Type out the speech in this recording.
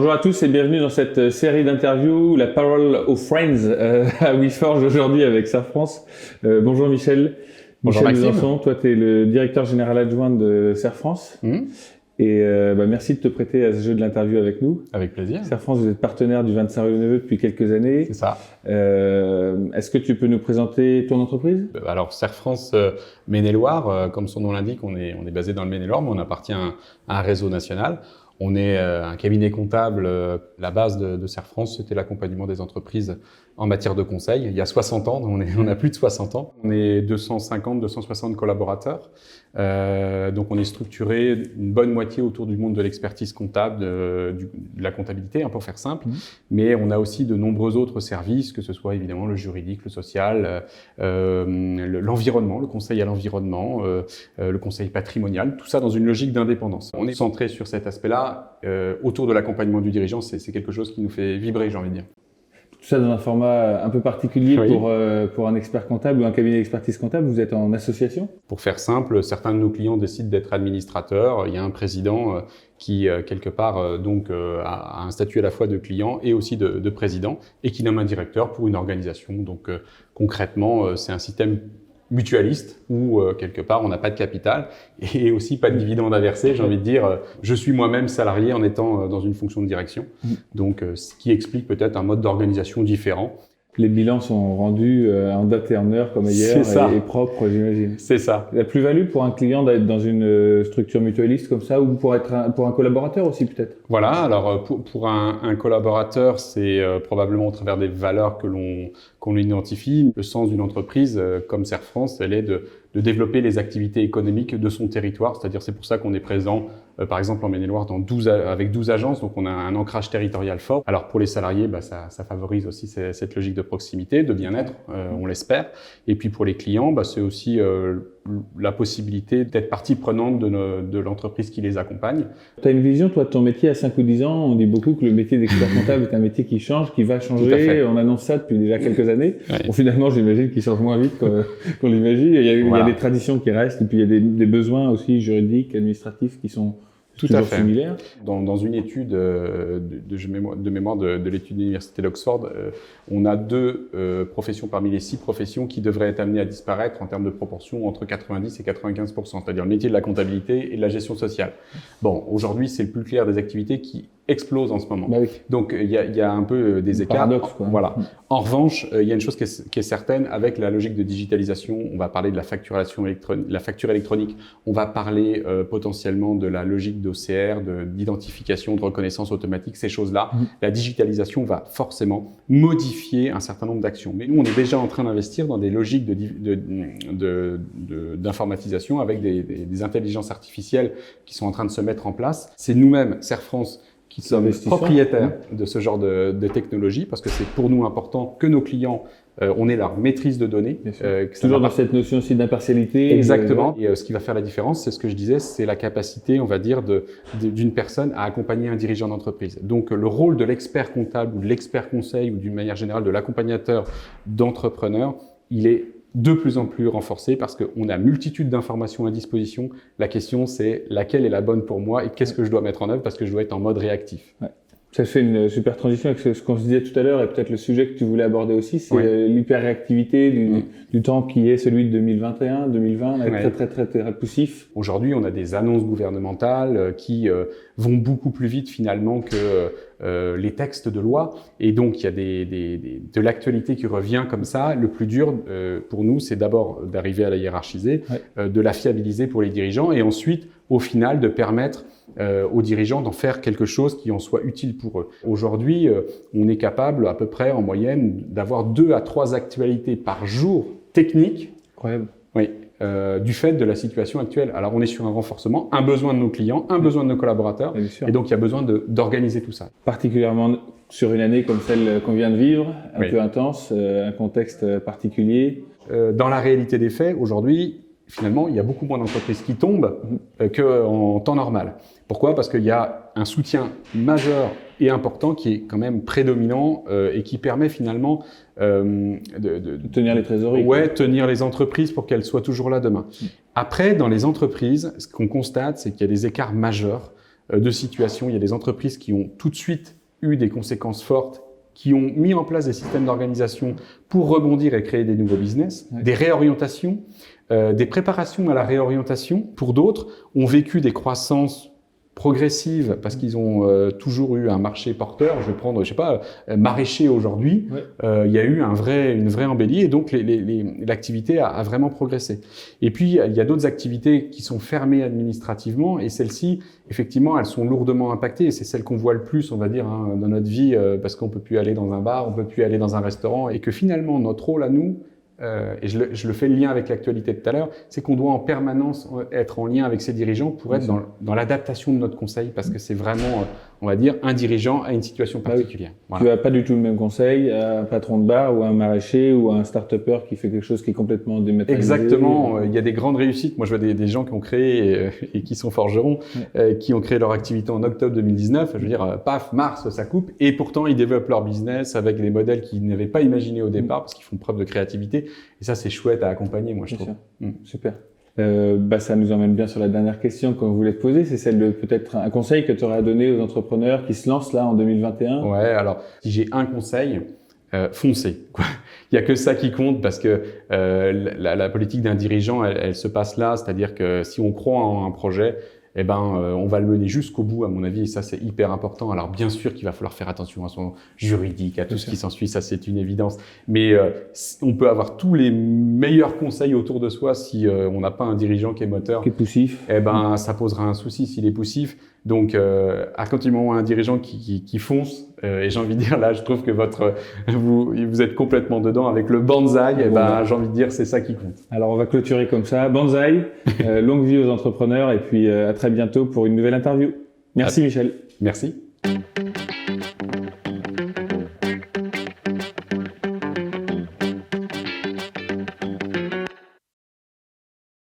Bonjour à tous et bienvenue dans cette série d'interviews, la Parole aux Friends à WeForge aujourd'hui avec Serfrance. Bonjour Michel. Bonjour Michel Maxime. Besançon, toi tu es le directeur général adjoint de Serfrance. Et merci de te prêter à ce jeu de l'interview avec nous. Avec plaisir. Serfrance, vous êtes partenaire du 25 rue Neveu depuis quelques années. C'est ça. Est-ce que tu peux nous présenter ton entreprise ? Alors Serfrance Maine-et-Loire, comme son nom l'indique, on est basé dans le Maine-et-Loire, mais on appartient à un réseau national. On est un cabinet comptable. La base de Serfrance, c'était l'accompagnement des entreprises en matière de conseil. Il y a 60 ans, on a plus de 60 ans. On est 250-260 collaborateurs. Donc on est structuré une bonne moitié autour du monde de l'expertise comptable, de la comptabilité, pour faire simple. Mais on a aussi de nombreux autres services, que ce soit évidemment le juridique, le social, l'environnement, le conseil à l'environnement, le conseil patrimonial, tout ça dans une logique d'indépendance. On est centré sur cet aspect-là, autour de l'accompagnement du dirigeant, c'est quelque chose qui nous fait vibrer, j'ai envie de dire. Tout ça dans un format un peu particulier. Oui. pour un expert comptable ou un cabinet d'expertise comptable. Vous êtes en association ? Pour faire simple, certains de nos clients décident d'être administrateurs. Il y a un président qui, quelque part, a un statut à la fois de client et aussi de président et qui nomme un directeur pour une organisation. Donc, concrètement, c'est un système mutualiste où, quelque part, on n'a pas de capital et aussi pas de dividende à verser. J'ai envie de dire, je suis moi-même salarié en étant dans une fonction de direction. Donc, ce qui explique peut-être un mode d'organisation différent. Les bilans sont rendus en date et en heure comme hier et propres, j'imagine. C'est ça. La plus-value pour un client d'être dans une structure mutualiste comme ça ou pour un collaborateur aussi peut-être ? Voilà, alors pour un collaborateur, c'est probablement au travers des valeurs que l'on identifie. Le sens d'une entreprise comme Serfrance, elle est de développer les activités économiques de son territoire. C'est-à-dire, c'est pour ça qu'on est présent, par exemple, en Maine-et-Loire avec 12 agences. Donc, on a un ancrage territorial fort. Alors, pour les salariés, ça favorise aussi cette logique de proximité, de bien-être, on l'espère. Et puis, pour les clients, c'est aussi la possibilité d'être partie prenante de l'entreprise qui les accompagne. Tu as une vision, toi, de ton métier à 5 ou 10 ans. On dit beaucoup que le métier d'expert comptable est un métier qui change, qui va changer. On annonce ça depuis déjà quelques années. Ouais. Bon, finalement, j'imagine qu'il change moins vite qu'on l'imagine. Il y a des traditions qui restent et puis il y a des besoins aussi juridiques, administratifs qui sont toujours similaires. Dans une étude de mémoire de l'étude de l'université d'Oxford, on a 2 professions parmi les 6 professions qui devraient être amenées à disparaître en termes de proportion entre 90 et 95%, c'est-à-dire le métier de la comptabilité et de la gestion sociale. Bon, aujourd'hui, c'est le plus clair des activités qui explosent en ce moment. Bah oui. Donc, il y a un peu des écarts. Paradoxe, quoi. Voilà. En revanche, il y a une chose qui est certaine avec la logique de digitalisation. On va parler de la facturation électronique, la facture électronique. On va parler potentiellement de la logique d'OCR, d'identification, de reconnaissance automatique, ces choses-là. La digitalisation va forcément modifier un certain nombre d'actions. Mais nous, on est déjà en train d'investir dans des logiques d'informatisation avec des intelligences artificielles qui sont en train de se mettre en place. C'est nous-mêmes, Serfrance, qui sommes propriétaires de ce genre de technologie, parce que c'est pour nous important que nos clients, on ait leur maîtrise de données. Toujours dans cette notion aussi d'impartialité. Exactement. Et ce qui va faire la différence, c'est ce que je disais, c'est la capacité, on va dire, d'une personne à accompagner un dirigeant d'entreprise. Donc, le rôle de l'expert comptable ou de l'expert conseil ou d'une manière générale de l'accompagnateur d'entrepreneurs, il est de plus en plus renforcé parce qu'on a multitude d'informations à disposition. La question, c'est laquelle est la bonne pour moi et qu'est-ce que je dois mettre en œuvre parce que je dois être en mode réactif. Ouais. Ça fait une super transition avec ce qu'on se disait tout à l'heure et peut-être le sujet que tu voulais aborder aussi, c'est l'hyper-réactivité du temps qui est celui de 2021, 2020, très poussif. Aujourd'hui, on a des annonces gouvernementales qui vont beaucoup plus vite finalement que les textes de loi. Et donc, il y a de l'actualité qui revient comme ça. Le plus dur pour nous, c'est d'abord d'arriver à la hiérarchiser, de la fiabiliser pour les dirigeants et ensuite, au final, de permettre aux dirigeants d'en faire quelque chose qui en soit utile pour eux. Aujourd'hui, on est capable à peu près en moyenne d'avoir 2 à 3 actualités par jour techniques. Incroyable. Oui. Du fait de la situation actuelle. Alors, on est sur un renforcement, un besoin de nos clients, un besoin de nos collaborateurs. Et donc, il y a besoin d'organiser tout ça. Particulièrement sur une année comme celle qu'on vient de vivre, un peu intense, un contexte particulier. Dans la réalité des faits, aujourd'hui, finalement, il y a beaucoup moins d'entreprises qui tombent qu'en temps normal. Pourquoi ? Parce qu'il y a un soutien majeur et important qui est quand même prédominant et qui permet finalement de tenir les trésoreries. Ouais, tenir les entreprises pour qu'elles soient toujours là demain. Après, dans les entreprises, ce qu'on constate, c'est qu'il y a des écarts majeurs de situation. Il y a des entreprises qui ont tout de suite eu des conséquences fortes, qui ont mis en place des systèmes d'organisation pour rebondir et créer des nouveaux business, des réorientations, des préparations à la réorientation. Pour d'autres, ont vécu des croissances progressives parce qu'ils ont toujours eu un marché porteur. Je vais prendre, je sais pas, maraîcher aujourd'hui. Il y a eu une vraie embellie et donc l'activité a vraiment progressé. Et puis il y a d'autres activités qui sont fermées administrativement et celles-ci, effectivement, elles sont lourdement impactées et c'est celles qu'on voit le plus, on va dire, dans notre vie parce qu'on peut plus aller dans un bar, on peut plus aller dans un restaurant et que finalement notre rôle à nous, et je le fais le lien avec l'actualité de tout à l'heure, c'est qu'on doit en permanence être en lien avec ces dirigeants pour être dans l'adaptation de notre conseil parce que c'est vraiment, on va dire, un dirigeant à une situation particulière. Voilà. Tu n'as pas du tout le même conseil à un patron de bar ou à un maraîcher ou à un start-upper qui fait quelque chose qui est complètement dématérialisé. Exactement. Il y a des grandes réussites. Moi, je vois des gens qui ont créé et qui sont forgerons, qui ont créé leur activité en octobre 2019. Je veux dire, paf, mars, ça coupe. Et pourtant, ils développent leur business avec des modèles qu'ils n'avaient pas imaginés au départ parce qu'ils font preuve de créativité. Et ça, c'est chouette à accompagner, moi, je trouve. Super. Ça nous emmène bien sur la dernière question qu'on voulait te poser, c'est celle de peut-être un conseil que tu aurais à donner aux entrepreneurs qui se lancent là en 2021. Ouais, alors si j'ai un conseil, foncez. Il y a que ça qui compte parce que la politique d'un dirigeant, elle se passe là, c'est-à-dire que si on croit en un projet, on va le mener jusqu'au bout, à mon avis, et ça, c'est hyper important. Alors, bien sûr qu'il va falloir faire attention à son juridique, à tout ce qui s'ensuit, ça, c'est une évidence. Mais on peut avoir tous les meilleurs conseils autour de soi si on n'a pas un dirigeant qui est moteur. Qui est poussif. Ça posera un souci s'il est poussif. Donc, à partir du moment où un dirigeant qui fonce, et j'ai envie de dire, là, je trouve que vous êtes complètement dedans avec le bonsaï, j'ai envie de dire, c'est ça qui compte. Alors, on va clôturer comme ça. Bonsaï, longue vie aux entrepreneurs et puis à très bientôt pour une nouvelle interview. Merci Michel. Merci.